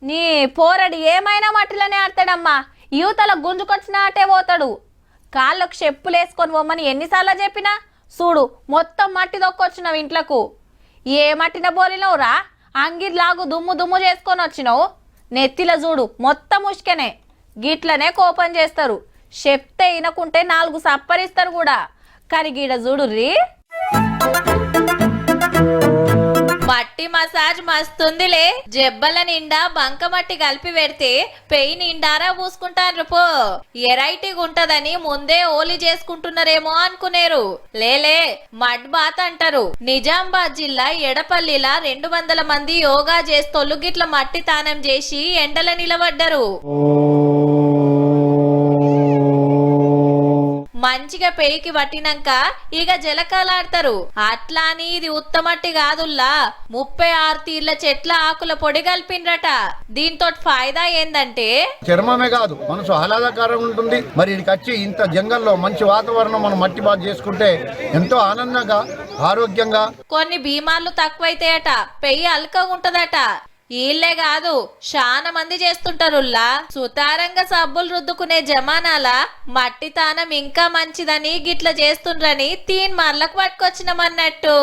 నీ పోరడు ఏమైనా మట్టిలోనే ఆడతాడమ్మా. యువతల గుంజుకొచ్చిన ఆటే పోతాడు. కాళ్ళకు చెప్పులేసుకొని పోమ్మని ఎన్నిసార్లు చెప్పినా చూడు మొత్తం మట్టి దొక్కొచ్చినావు ఇంట్లకు. ఏ మట్టిన బోలినవురా? అంగిర్లాగు దుమ్ము దుమ్ము చేసుకొని వచ్చినావు. నెత్తిల చూడు మొత్తం ఉష్కనే. గిట్లనే కోపం చేస్తారు. చెప్తే వినకుంటే 4 సప్పరిస్తారు కూడా. కానీ గీడ చూడుర్రీ, మట్టి మసాజ్ మస్తుందిలే. జబ్బల నిండా బంక మట్టి కలిపి పెడితే పెయి నిండారా పూసుకుంటారు పో. ఎరైటీగా ఉంటదని ముందే ఓలి చేసుకుంటున్నారేమో అనుకునేరు. లేలే మడ్ బాత్ అంటారు. నిజామాబాద్ జిల్లా ఎడపల్లిలా 200 మంది యోగా చేస్తోళ్ళు గిట్ల మట్టి తానం చేసి ఎండల నిలబడ్డరు. మంచిగా పేయికి పట్టినాక ఇక జలకాలాడతారు. అట్లా అని ఇది ఉత్తమట్టి కాదుల్లా, 36 తీర్ల చెట్ల ఆకుల పొడి కలిపిండ్రట. దీంతో ఫాయిదా ఏందంటే చర్మమే కాదు మనసు ఆహ్లాదకరంగా ఉంటుంది. మరి ఇక్కడికి వచ్చి ఇంత జంగల్లో మంచి వాతావరణం మనం మట్టి బాధ చేసుకుంటే ఎంతో ఆనందంగా ఆరోగ్యంగా. కొన్ని బీమార్లు తక్కువైతాయట, పెయ్యి అల్కగా ఉంటదట. వీళ్ళే కాదు చాలా మంది చేస్తుంటారుల్లా. సుతారంగా సబ్బులు రుద్దుకునే జమానాల మట్టి తానం ఇంకా మంచిదని గిట్ల చేస్తుండ్రని 3 మార్లకు పట్టుకొచ్చినామన్నట్టు.